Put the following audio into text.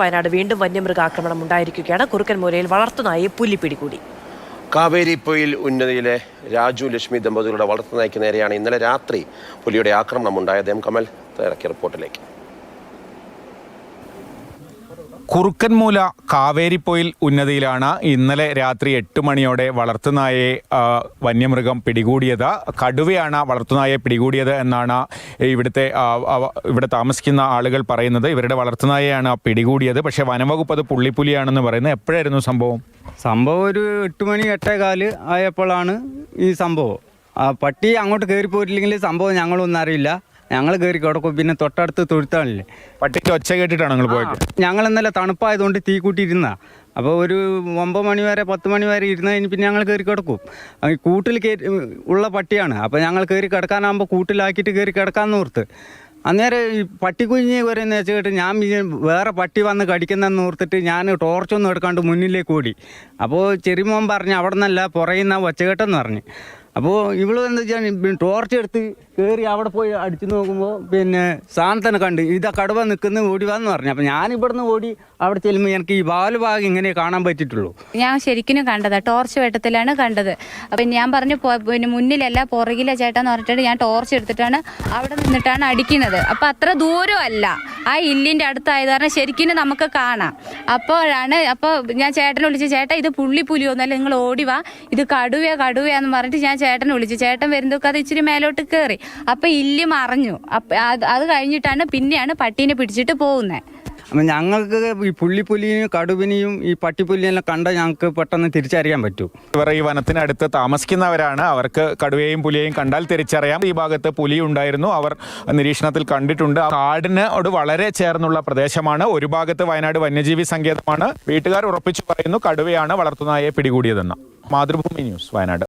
വയനാട് വീണ്ടും വന്യമൃഗാക്രമണം ഉണ്ടായിരിക്കുകയാണ്. കുറുക്കൻമൂലയിൽ വളർത്തുനായി പുലി പിടികൂടി. കാവേരിപ്പൊയിൽ ഉന്നതിയിലെ രാജു ലക്ഷ്മി ദമ്പതികളുടെ വളർത്തുനായ്ക്ക് നേരെയാണ് ഇന്നലെ രാത്രി പുലിയുടെ ആക്രമണം ഉണ്ടായത്. കമൽ തയ്യാറാക്കിയ റിപ്പോർട്ടിലേക്ക്. കുറുക്കൻമൂല കാവേരിപ്പൊയിൽ ഉന്നതിയിലാണ് ഇന്നലെ രാത്രി 8 മണിയോടെ വളർത്തുനായെ വന്യമൃഗം പിടികൂടിയത്. കടുവയാണ് വളർത്തുനായെ പിടികൂടിയത് എന്നാണ് ഇവിടെ താമസിക്കുന്ന ആളുകൾ പറയുന്നത്. ഇവരുടെ വളർത്തുനായെയാണ് പിടികൂടിയത്. പക്ഷേ വനംവകുപ്പ് അത് പുള്ളിപ്പുലിയാണെന്ന് പറയുന്നത്. എപ്പോഴായിരുന്നു സംഭവം? ഒരു 8 മണി 8:15 ആയപ്പോഴാണ് ഈ സംഭവം. പട്ടി അങ്ങോട്ട് കയറി പോയിട്ടില്ലെങ്കിൽ സംഭവം ഞങ്ങളൊന്നും അറിയില്ല. ഞങ്ങൾ കയറി കിടക്കും. പിന്നെ തൊട്ടടുത്ത് തൊഴുത്താണില്ലേ, പട്ടിക്ക് ഒച്ച കേട്ടിട്ടാണ് ഞങ്ങൾ പോയത്. ഞങ്ങൾ ഇന്നലെ തണുപ്പായതുകൊണ്ട് തീ കൂട്ടിയിരുന്ന അപ്പോൾ ഒരു 9 മണി വരെ 10 മണി വരെ ഇരുന്നതിന് പിന്നെ ഞങ്ങൾ കയറി കിടക്കും. കൂട്ടിൽ ഉള്ള പട്ടിയാണ്. അപ്പോൾ ഞങ്ങൾ കയറി കിടക്കാനാകുമ്പോൾ കൂട്ടിലാക്കിയിട്ട് കയറി കിടക്കാമെന്ന് ഓർത്ത് അന്നേരം ഈ പട്ടിക്കുഞ്ഞ് വരുന്ന വെച്ചിട്ട് ഞാൻ വേറെ പട്ടി വന്ന് കടിക്കുന്നതെന്ന് ഓർത്തിട്ട് ഞാൻ ടോർച്ചൊന്നും എടുക്കാണ്ട് മുന്നിലേക്ക് ഓടി. അപ്പോൾ ചെറിയമോൻ പറഞ്ഞ് അവിടെ നിന്നല്ല പുറയുന്ന ഒച്ചകെട്ടെന്ന് പറഞ്ഞ്. അപ്പോൾ ഇവള് എന്താ വെച്ചാൽ ടോർച്ച് എടുത്ത് കയറി അവിടെ പോയി അടിച്ചു നോക്കുമ്പോൾ പിന്നെ സാധനത്തിനെ കണ്ട് ഇതാ കടുവ നിൽക്കുന്ന ഓടി വന്ന് പറഞ്ഞു. അപ്പോൾ ഞാൻ ഇവിടുന്ന് ഓടി അവിടെ ചെല്ലുമ്പോൾ എനിക്ക് ഈ ഭാഗം ഇങ്ങനെ കാണാൻ പറ്റിയിട്ടുള്ളൂ. ഞാൻ ശരിക്കും കണ്ടത് ടോർച്ച് വെട്ടത്തിലാണ് കണ്ടത്. അപ്പം ഞാൻ പറഞ്ഞു പിന്നെ മുന്നിലല്ല പുറകിലെ ചേട്ടാന്ന് പറഞ്ഞിട്ട് ഞാൻ ടോർച്ച് എടുത്തിട്ടാണ് അവിടെ നിന്നിട്ടാണ് അടിക്കുന്നത്. അപ്പം അത്ര ദൂരമല്ല, ആ ഇല്ലിൻ്റെ അടുത്തായത് കാരണം ശരിക്കും നമുക്ക് കാണാം. അപ്പോൾ ഞാൻ ചേട്ടനെ വിളിച്ചു, ചേട്ടാ ഇത് പുള്ളിപ്പുലിയൊന്നല്ല, നിങ്ങൾ ഓടിവാ, ഇത് കടുവയാന്ന് പറഞ്ഞിട്ട് ഞാൻ ചേട്ടനെ വിളിച്ചു. ചേട്ടൻ വരുന്നതൊക്കെ അത് ഇച്ചിരി മേലോട്ട് കയറി. അപ്പം ഇല്ലി മറിഞ്ഞു. അത് കഴിഞ്ഞിട്ടാണ് പിന്നെയാണ് പട്ടീനെ പിടിച്ചിട്ട് പോകുന്നത്. അപ്പം ഞങ്ങൾക്ക് ഈ പുള്ളിപ്പുലിയും കടുവിനെയും ഈ പട്ടിപ്പുലിയെല്ലാം കണ്ടാൽ ഞങ്ങൾക്ക് പെട്ടെന്ന് തിരിച്ചറിയാൻ പറ്റും. ഇവർ ഈ വനത്തിനടുത്ത് താമസിക്കുന്നവരാണ്. അവർക്ക് കടുവയെയും പുലിയെയും കണ്ടാൽ തിരിച്ചറിയാം. ഈ ഭാഗത്ത് പുലി ഉണ്ടായിരുന്നു, അവർ നിരീക്ഷണത്തിൽ കണ്ടിട്ടുണ്ട്. കാടിനോട് വളരെ ചേർന്നുള്ള പ്രദേശമാണ്. ഒരു ഭാഗത്ത് വയനാട് വന്യജീവി സങ്കേതമാണ്. വീട്ടുകാർ ഉറപ്പിച്ചു പറയുന്നു കടുവയാണ് വളർത്തുനായെ പിടികൂടിയതെന്ന്. മാതൃഭൂമി ന്യൂസ്, വയനാട്.